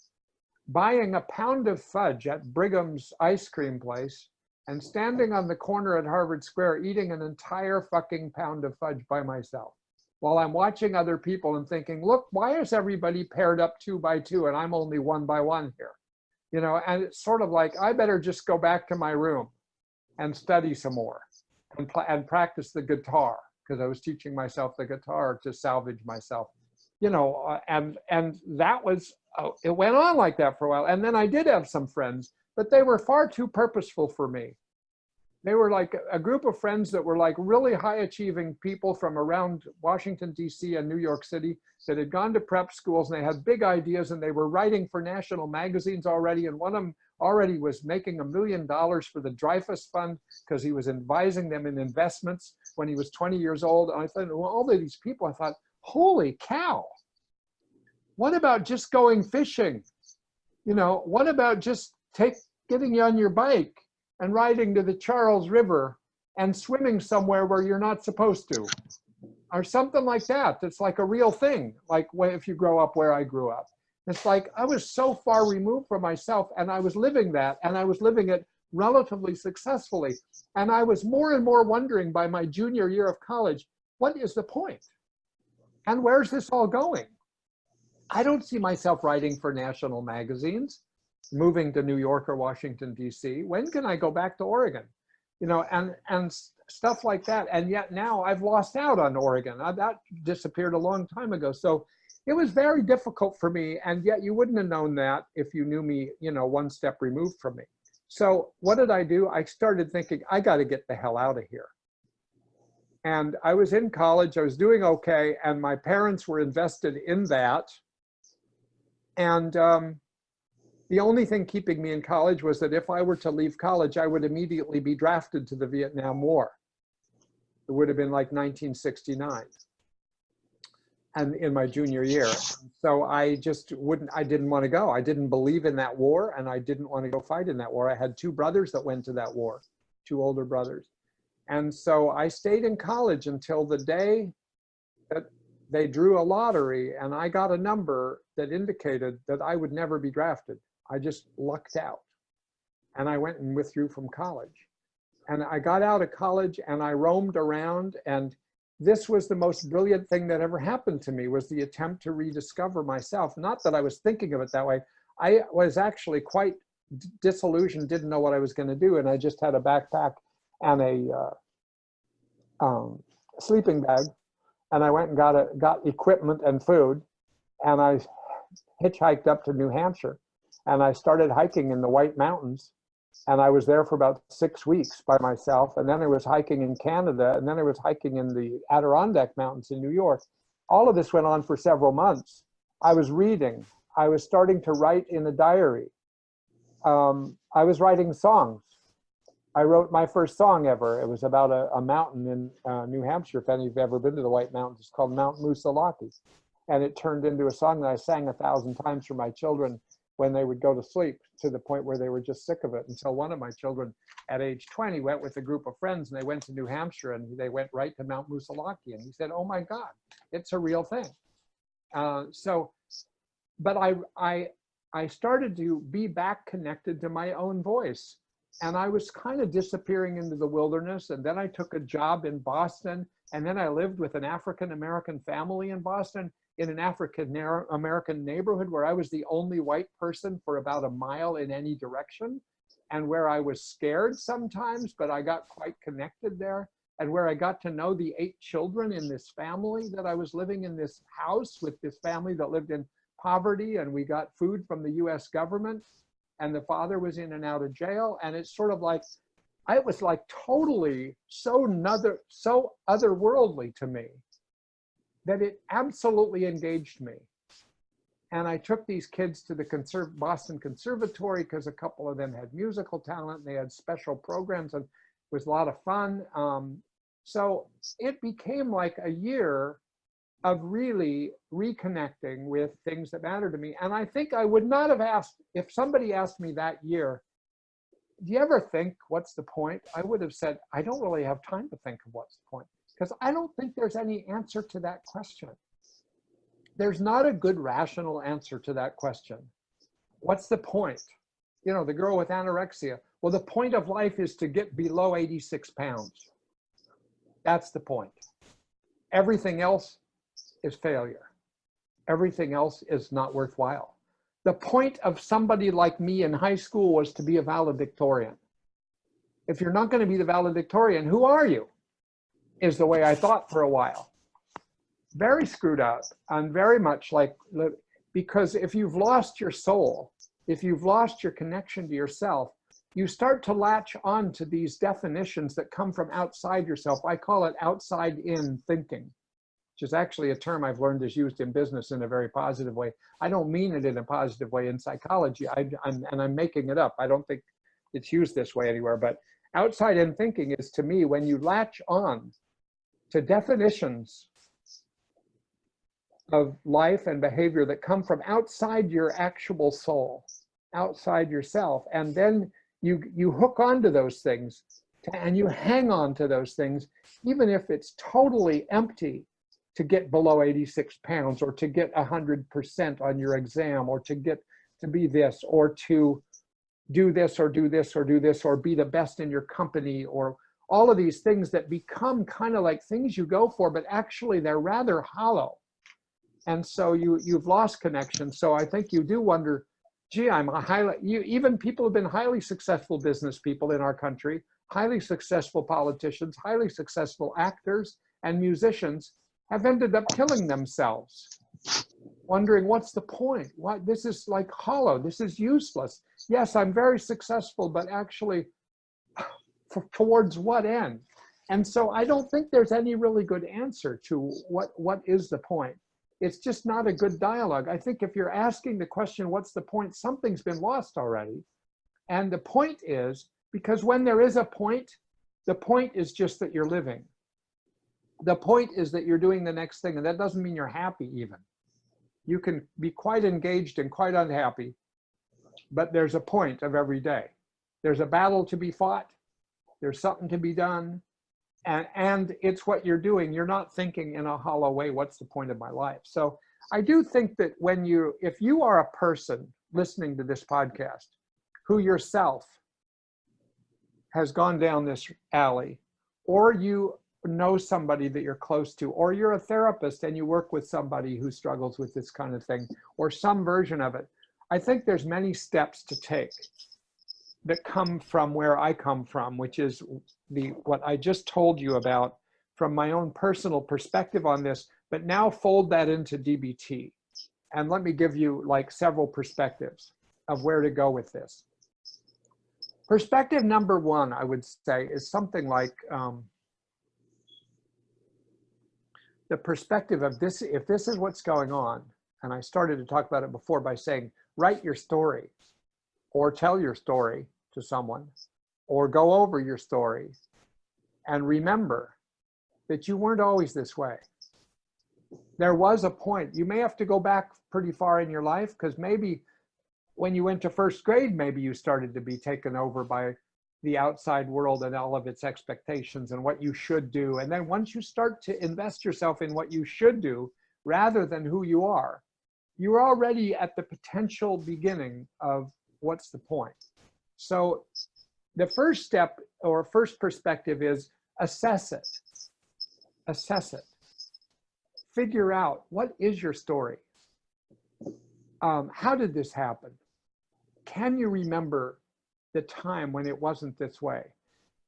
buying a pound of fudge at Brigham's ice cream place and standing on the corner at Harvard Square eating an entire fucking pound of fudge by myself while I'm watching other people and thinking, look, why is everybody paired up 2 by 2 and I'm only 1 by 1 here? You know, and it's sort of like, I better just go back to my room and study some more and practice the guitar, because I was teaching myself the guitar to salvage myself, you know, and that was, it went on like that for a while. And then I did have some friends, but they were far too purposeful for me. They were like a group of friends that were like really high achieving people from around Washington, D.C. and New York City that had gone to prep schools, and they had big ideas and they were writing for national magazines already. And one of them already was making $1 million for the Dreyfus Fund because he was advising them in investments when he was 20 years old. And I thought, well, all of these people, I thought, holy cow, what about just going fishing? You know, what about just getting you on your bike and riding to the Charles River and swimming somewhere where you're not supposed to, or something like that. That's like a real thing. Like if you grow up where I grew up, it's like I was so far removed from myself, and I was living that, and I was living it relatively successfully. And I was more and more wondering by my junior year of college, what is the point? And where's this all going? I don't see myself writing for national magazines, moving to New York or Washington, D.C. When can I go back to Oregon? You know, and stuff like that. And yet now I've lost out on Oregon. That disappeared a long time ago. So it was very difficult for me. And yet you wouldn't have known that if you knew me, you know, 1 step removed from me. So what did I do? I started thinking, I got to get the hell out of here. And I was in college, I was doing okay, and my parents were invested in that. And the only thing keeping me in college was that if I were to leave college, I would immediately be drafted to the Vietnam War. It would have been like 1969, and in my junior year. So I just I didn't want to go. I didn't believe in that war, and I didn't want to go fight in that war. I had 2 brothers that went to that war, 2 older brothers. And so I stayed in college until the day that they drew a lottery and I got a number that indicated that I would never be drafted. I just lucked out. And I went and withdrew from college. And I got out of college and I roamed around, and this was the most brilliant thing that ever happened to me, was the attempt to rediscover myself. Not that I was thinking of it that way. I was actually quite disillusioned, didn't know what I was going to do. And I just had a backpack and a sleeping bag. And I went and got equipment and food. And I hitchhiked up to New Hampshire. And I started hiking in the White Mountains. And I was there for about 6 weeks by myself. And then I was hiking in Canada. And then I was hiking in the Adirondack Mountains in New York. All of this went on for several months. I was reading. I was starting to write in a diary. I was writing songs. I wrote my first song ever. It was about a mountain in New Hampshire. If any of you have ever been to the White Mountains, it's called Mount Moosilauke. And it turned into a song that I sang 1,000 times for my children when they would go to sleep, to the point where they were just sick of it, until one of my children at age 20 went with a group of friends, and they went to New Hampshire, and they went right to Mount Moosilauke. And he said, "Oh my God, it's a real thing." But I started to be back connected to my own voice. And I was kind of disappearing into the wilderness. And then I took a job in Boston. And then I lived with an African-American family in Boston, in an African-American neighborhood where I was the only white person for about a mile in any direction, and where I was scared sometimes, but I got quite connected there, and where I got to know the 8 children in this family, that I was living in this house with this family that lived in poverty, and we got food from the US government, and the father was in and out of jail. And it's sort of like, I was like totally so otherworldly to me that it absolutely engaged me. And I took these kids to the Boston Conservatory, because a couple of them had musical talent, and they had special programs, and it was a lot of fun. So it became like a year of really reconnecting with things that matter to me. And I think I would not have asked, if somebody asked me that year, "Do you ever think, what's the point?" I would have said, "I don't really have time to think of what's the point." Because I don't think there's any answer to that question. There's not a good rational answer to that question. What's the point? You know, the girl with anorexia. Well, the point of life is to get below 86 pounds. That's the point. Everything else is failure. Everything else is not worthwhile. The point of somebody like me in high school was to be a valedictorian. If you're not going to be the valedictorian, who are you? Is the way I thought for a while. Very screwed up, and very much like, because if you've lost your soul, if you've lost your connection to yourself, you start to latch on to these definitions that come from outside yourself. I call it outside in thinking, which is actually a term I've learned is used in business in a very positive way. I don't mean it in a positive way in psychology, and I'm making it up. I don't think it's used this way anywhere, but outside in thinking is, to me, when you latch on to definitions of life and behavior that come from outside your actual soul, outside yourself, and then you hook onto those things, and you hang on to those things, even if it's totally empty, to get below 86 pounds, or to get 100% on your exam, or to be this, or to do this, or do this, or do this, or be the best in your company, or all of these things that become kind of like things you go for, but actually they're rather hollow. And so you've lost connection. So I think you do wonder, gee, even people have been highly successful business people in our country, highly successful politicians, highly successful actors and musicians have ended up killing themselves, wondering, what's the point? What, this is like hollow, this is useless. Yes, I'm very successful, but actually, towards what end? And so I don't think there's any really good answer to what is the point. It's just not a good dialogue. I think if you're asking the question, what's the point, something's been lost already. And the point is, because when there is a point, the point is just that you're living. The point is that you're doing the next thing, and that doesn't mean you're happy even. You can be quite engaged and quite unhappy, but there's a point of every day. There's a battle to be fought. There's something to be done. and it's what you're doing. You're not thinking in a hollow way, what's the point of my life? So I do think that if you are a person listening to this podcast who yourself has gone down this alley, or you know somebody that you're close to, or you're a therapist and you work with somebody who struggles with this kind of thing, or some version of it, I think there's many steps to take that come from where I come from, which is what I just told you about from my own personal perspective on this, but now fold that into DBT. And let me give you like several perspectives of where to go with this. Perspective number one, I would say, is something like the perspective of this, if this is what's going on, and I started to talk about it before by saying, write your story, or tell your story to someone, or go over your story, and remember that you weren't always this way. There was a point. You may have to go back pretty far in your life, because maybe when you went to first grade, maybe you started to be taken over by the outside world and all of its expectations and what you should do. And then once you start to invest yourself in what you should do rather than who you are, you're already at the potential beginning of what's the point. So the first step or first perspective is assess it. Assess it. Figure out, what is your story? How did this happen? Can you remember the time when it wasn't this way?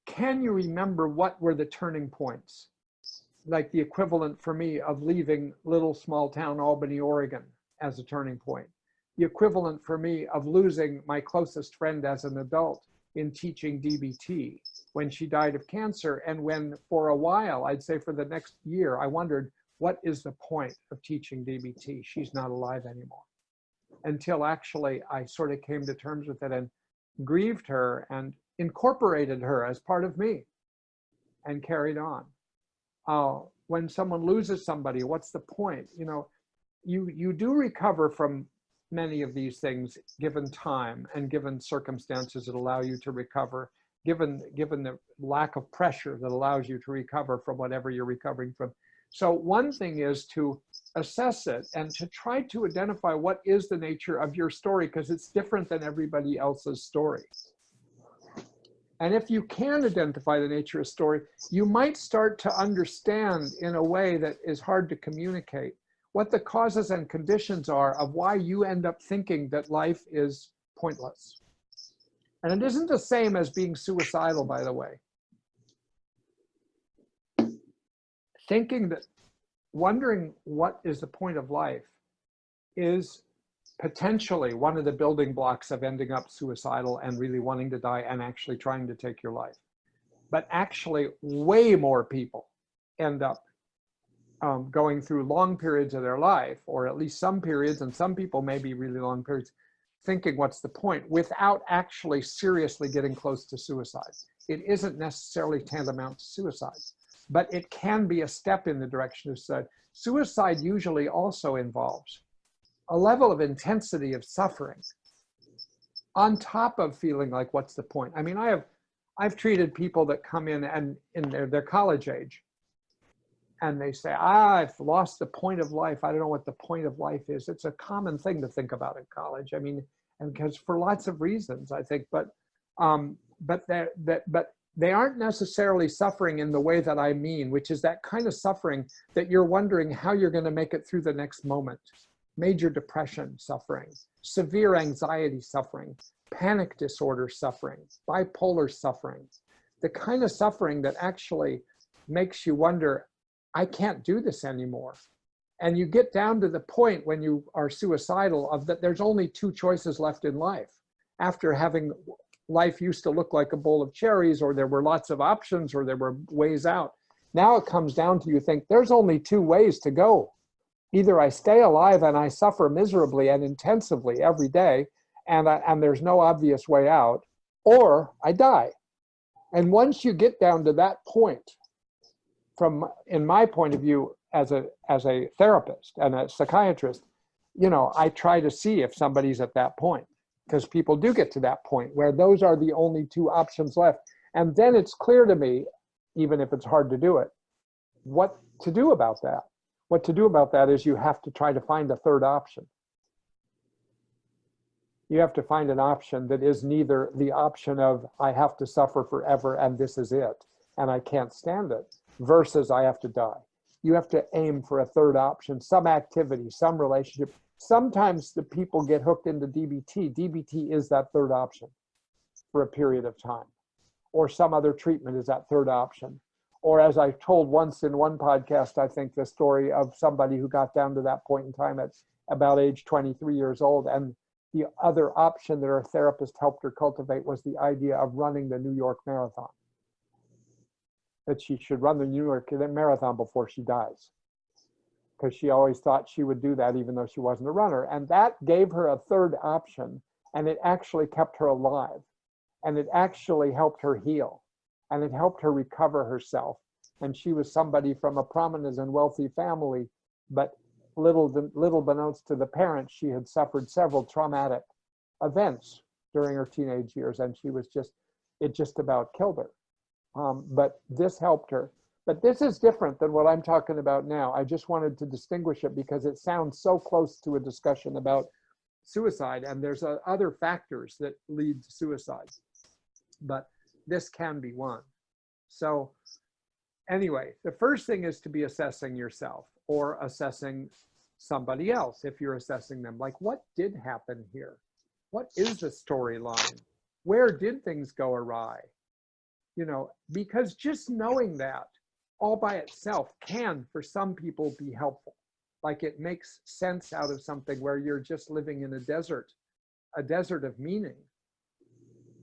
Can you remember what were the turning points? Like the equivalent for me of leaving little small town Albany, Oregon as a turning point. The equivalent for me of losing my closest friend as an adult in teaching DBT when she died of cancer. And when for a while, I'd say for the next year, I wondered, what is the point of teaching DBT? She's not alive anymore. Until actually I sort of came to terms with it and grieved her and incorporated her as part of me and carried on. When someone loses somebody, what's the point? You know, you do recover from many of these things given time and given circumstances that allow you to recover, given the lack of pressure that allows you to recover from whatever you're recovering from. So one thing is to assess it and to try to identify what is the nature of your story, because it's different than everybody else's story. And if you can identify the nature of story, you might start to understand in a way that is hard to communicate what the causes and conditions are of why you end up thinking that life is pointless. And it isn't the same as being suicidal, by the way. Thinking that, wondering what is the point of life is potentially one of the building blocks of ending up suicidal and really wanting to die and actually trying to take your life. But actually way more people end up going through long periods of their life, or at least some periods, and some people maybe really long periods, thinking what's the point without actually seriously getting close to suicide. It isn't necessarily tantamount to suicide, but it can be a step in the direction of suicide. Suicide usually also involves a level of intensity of suffering on top of feeling like, what's the point? I mean, I've treated people that come in and in their college age, and they say, I've lost the point of life. I don't know what the point of life is. It's a common thing to think about in college. I mean, and because for lots of reasons, I think, but they aren't necessarily suffering in the way that I mean, which is that kind of suffering that you're wondering how you're going to make it through the next moment. Major depression suffering, severe anxiety suffering, panic disorder suffering, bipolar suffering, the kind of suffering that actually makes you wonder, I can't do this anymore. And you get down to the point when you are suicidal of that there's only two choices left in life. After having life used to look like a bowl of cherries, or there were lots of options, or there were ways out. Now it comes down to you think there's only two ways to go. Either I stay alive and I suffer miserably and intensively every day, and there's no obvious way out, or I die. And once you get down to that point, in my point of view, as a therapist and a psychiatrist, you know, I try to see if somebody's at that point, because people do get to that point where those are the only two options left. And then it's clear to me, even if it's hard to do it. What to do about that? What to do about that is you have to try to find a third option. You have to find an option that is neither the option of I have to suffer forever and this is it and I can't stand it, versus I have to die. You have to aim for a third option, some activity, some relationship. Sometimes the people get hooked into DBT. DBT is that third option for a period of time, or some other treatment is that third option. Or as I told once in one podcast, I think the story of somebody who got down to that point in time at about age 23 years old, and the other option that her therapist helped her cultivate was the idea of running the New York Marathon. That she should run the New York Marathon before she dies, because she always thought she would do that even though she wasn't a runner. And that gave her a third option, and it actually kept her alive, and it actually helped her heal, and it helped her recover herself. And she was somebody from a prominent and wealthy family, but little beknownst to the parents, she had suffered several traumatic events during her teenage years, and she was it just about killed her. But this helped her. But this is different than what I'm talking about now. I just wanted to distinguish it because it sounds so close to a discussion about suicide, and there's other factors that lead to suicide, but this can be one. So anyway, the first thing is to be assessing yourself or assessing somebody else if you're assessing them. Like, what did happen here? What is the storyline? Where did things go awry? You know, because just knowing that all by itself can, for some people, be helpful. Like, it makes sense out of something where you're just living in a desert of meaning.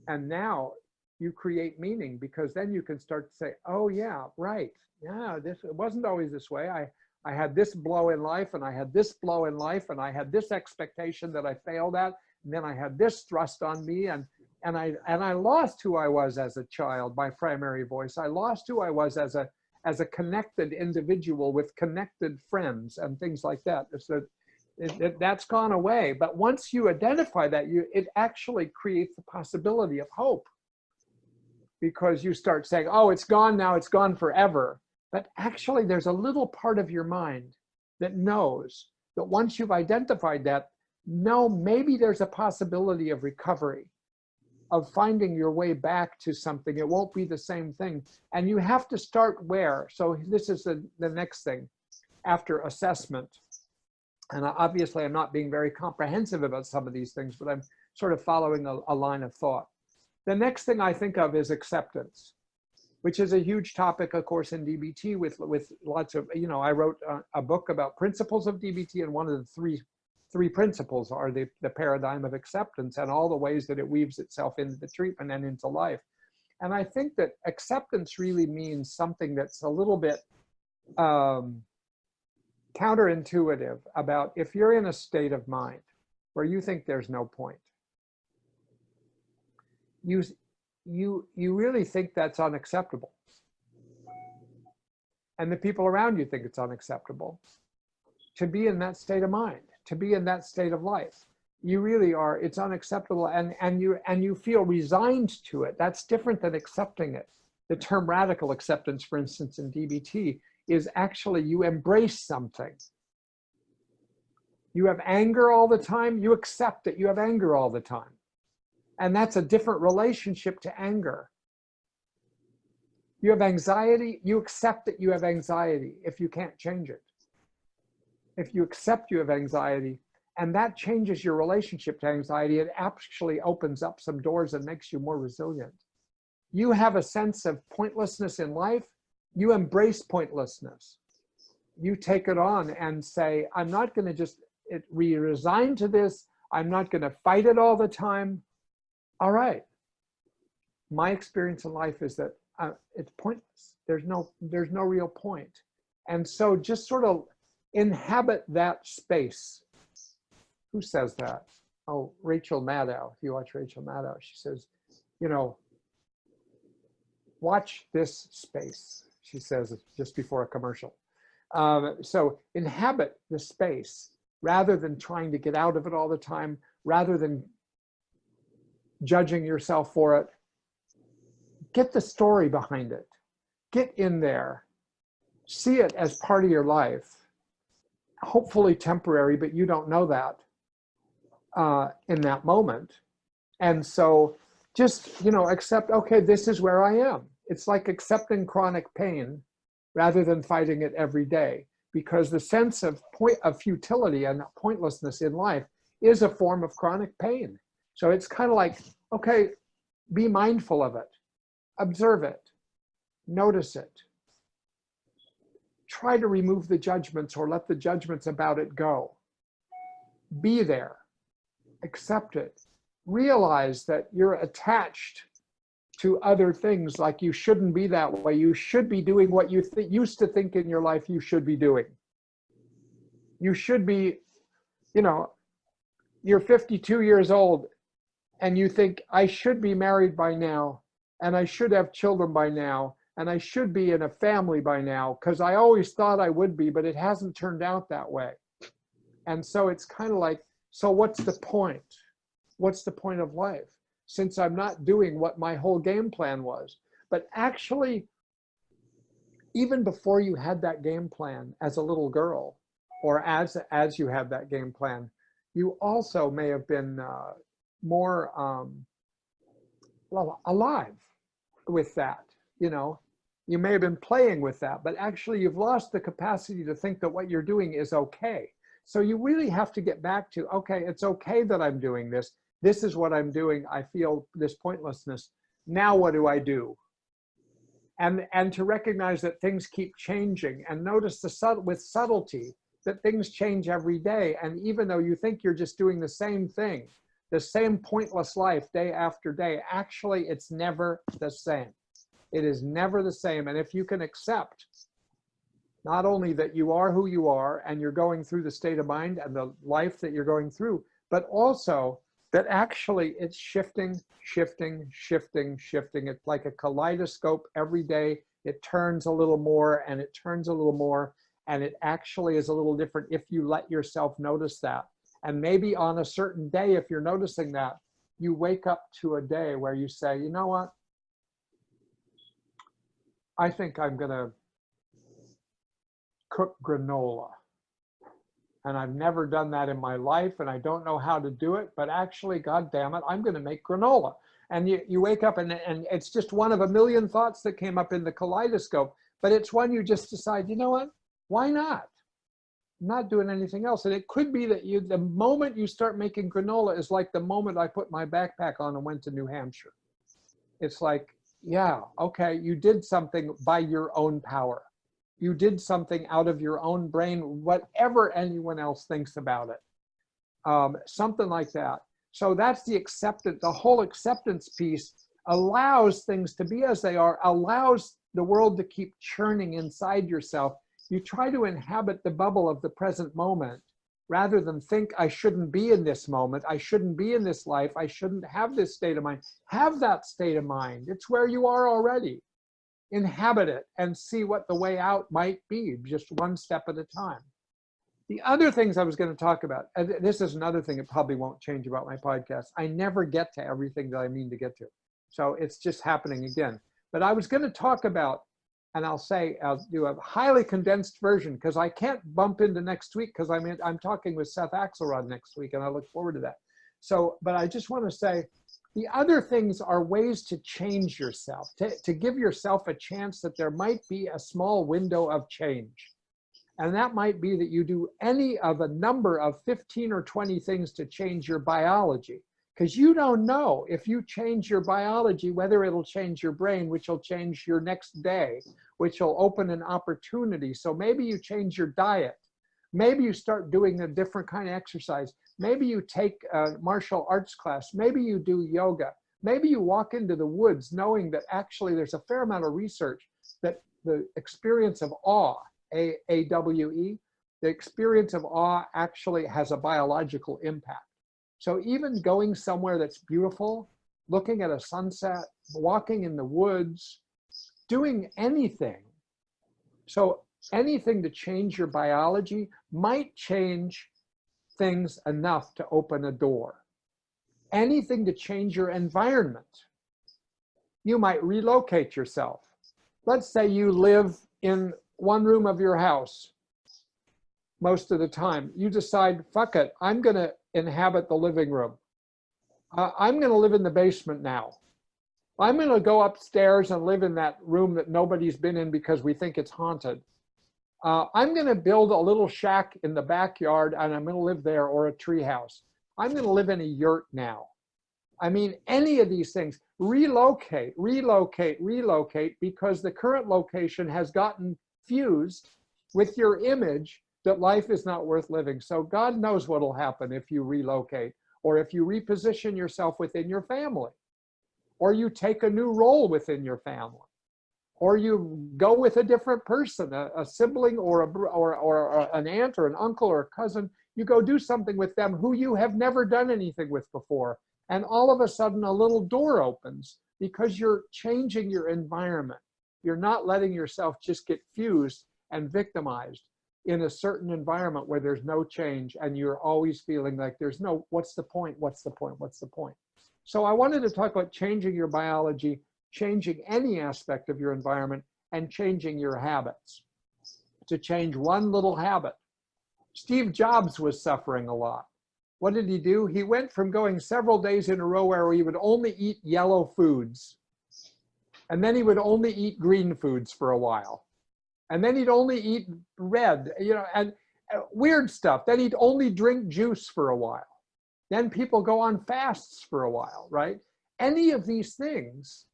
And now you create meaning, because then you can start to say, oh yeah, right. Yeah, it wasn't always this way. I had this blow in life, and I had this blow in life, and I had this expectation that I failed at, and then I had this thrust on me, and I lost who I was as a child, my primary voice. I lost who I was as a connected individual with connected friends and things like that. So that's gone away. But once you identify that, it actually creates the possibility of hope, because you start saying, oh, it's gone now, it's gone forever. But actually, there's a little part of your mind that knows that once you've identified that, no, maybe there's a possibility of recovery, of finding your way back to something. It won't be the same thing. And you have to start where? So this is the next thing after assessment. And obviously, I'm not being very comprehensive about some of these things, but I'm sort of following a line of thought. The next thing I think of is acceptance, which is a huge topic, of course, in DBT with lots of, you know, I wrote a book about principles of DBT, and one of the three principles are the paradigm of acceptance and all the ways that it weaves itself into the treatment and into life. And I think that acceptance really means something that's a little bit counterintuitive about if you're in a state of mind where you think there's no point. You really think that's unacceptable. And the people around you think it's unacceptable to be in that state of mind, to be in that state of life. You really are, it's unacceptable, and you feel resigned to it. That's different than accepting it. The term radical acceptance, for instance, in DBT, is actually you embrace something. You have anger all the time, you accept that you have anger all the time. And that's a different relationship to anger. You have anxiety, you accept that you have anxiety if you can't change it. If you accept you have anxiety, and that changes your relationship to anxiety, it actually opens up some doors and makes you more resilient. You have a sense of pointlessness in life, you embrace pointlessness. You take it on and say, I'm not going to just resign to this, I'm not going to fight it all the time. All right, my experience in life is that it's pointless. There's no real point. And so just sort of inhabit that space. Who says that? Oh, Rachel Maddow. If you watch Rachel Maddow, she says, you know, watch this space, she says just before a commercial. So inhabit the space rather than trying to get out of it all the time, rather than judging yourself for it. Get the story behind it. get in there, see it as part of your life, hopefully temporary, but you don't know that in that moment. And so just, accept, okay, this is where I am. It's like accepting chronic pain rather than fighting it every day, because the sense of futility and pointlessness in life is a form of chronic pain. So it's kind of like, okay, be mindful of it, observe it, notice it. Try to remove the judgments or let the judgments about it go. Be there, accept it. Realize that you're attached to other things, like you shouldn't be that way. You should be doing what you used to think in your life you should be doing. You should be, you're 52 years old and you think, I should be married by now, and I should have children by now, and I should be in a family by now, because I always thought I would be, but it hasn't turned out that way. And so it's kind of like, so what's the point? What's the point of life? Since I'm not doing what my whole game plan was. But actually, even before you had that game plan as a little girl, or as you had that game plan, you also may have been more alive with that. You may have been playing with that, but actually you've lost the capacity to think that what you're doing is okay. So you really have to get back to, okay, it's okay that I'm doing this. This is what I'm doing. I feel this pointlessness. Now what do I do? And to recognize that things keep changing, and notice with subtlety that things change every day. And even though you think you're just doing the same thing, the same pointless life day after day, actually it's never the same. It is never the same. And if you can accept not only that you are who you are and you're going through the state of mind and the life that you're going through, but also that actually it's shifting, shifting, shifting, shifting. It's like a kaleidoscope every day. It turns a little more and it turns a little more, and it actually is a little different if you let yourself notice that. And maybe on a certain day, if you're noticing that, you wake up to a day where you say, you know what? I think I'm gonna cook granola. And I've never done that in my life, and I don't know how to do it, but actually, God damn it, I'm gonna make granola. And you wake up and it's just one of a million thoughts that came up in the kaleidoscope, but it's one you just decide, you know what, why not? I'm not doing anything else. And it could be that the moment you start making granola is like the moment I put my backpack on and went to New Hampshire. It's like, yeah, okay, you did something by your own power. You did something out of your own brain, whatever anyone else thinks about it. Something like that. So that's the acceptance. The whole acceptance piece allows things to be as they are, allows the world to keep churning inside yourself. You try to inhabit the bubble of the present moment rather than think, I shouldn't be in this moment. I shouldn't be in this life. I shouldn't have this state of mind. Have that state of mind. It's where you are already. Inhabit it and see what the way out might be, just one step at a time. The other things I was going to talk about, and this is another thing that probably won't change about my podcast. I never get to everything that I mean to get to. So it's just happening again. But I was going to talk about, and I'll do a highly condensed version because I can't bump into next week because I'm talking with Seth Axelrod next week, and I look forward to that. So, but I just want to say, the other things are ways to change yourself, to give yourself a chance that there might be a small window of change. And that might be that you do any of a number of 15 or 20 things to change your biology. Because you don't know if you change your biology, whether it'll change your brain, which will change your next day, which will open an opportunity. So maybe you change your diet. Maybe you start doing a different kind of exercise. Maybe you take a martial arts class. Maybe you do yoga. Maybe you walk into the woods knowing that actually there's a fair amount of research that the experience of awe, A-W-E, the experience of awe actually has a biological impact. So even going somewhere that's beautiful, looking at a sunset, walking in the woods, doing anything. So anything to change your biology might change things enough to open a door. Anything to change your environment. You might relocate yourself. let's say you live in one room of your house most of the time. You decide, fuck it, I'm going to inhabit the living room. I'm going to live in the basement now. I'm going to go upstairs and live in that room that nobody's been in because we think it's haunted. I'm going to build a little shack in the backyard and I'm going to live there, or a tree house. I'm going to live in a yurt now. I mean, any of these things, relocate, because the current location has gotten fused with your image that life is not worth living. So God knows what will happen if you relocate, or if you reposition yourself within your family, or you take a new role within your family, or you go with a different person, a sibling or an aunt or an uncle or a cousin. You go do something with them who you have never done anything with before. And all of a sudden a little door opens because you're changing your environment. You're not letting yourself just get fused and victimized in a certain environment where there's no change, and you're always feeling like there's no, what's the point? What's the point? What's the point? So I wanted to talk about changing your biology, changing any aspect of your environment, and changing your habits. To change one little habit. Steve Jobs was suffering a lot. What did he do? He went from going several days in a row where he would only eat yellow foods, and then he would only eat green foods for a while. And then he'd only eat red, and weird stuff. Then he'd only drink juice for a while. Then people go on fasts for a while, right? Any of these things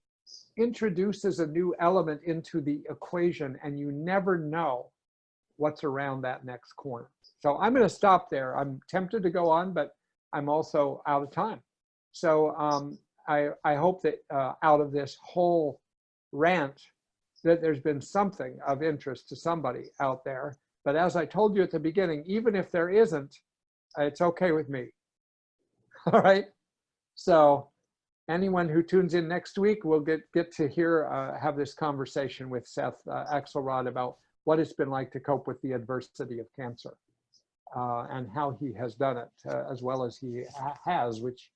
introduces a new element into the equation, and you never know what's around that next corner. So I'm going to stop there. I'm tempted to go on, but I'm also out of time. So I hope that out of this whole rant, that there's been something of interest to somebody out there. But as I told you at the beginning, even if there isn't, it's okay with me. All right. So anyone who tunes in next week will get to hear, have this conversation with Seth Axelrod about what it's been like to cope with the adversity of cancer, and how he has done it as well as he has, which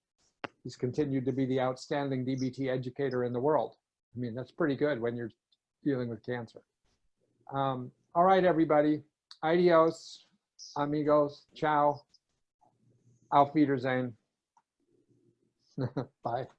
he's continued to be the outstanding DBT educator in the world. I mean, that's pretty good when you're dealing with cancer. All right, everybody. Adios, amigos. Ciao. Auf Wiedersehen. Bye.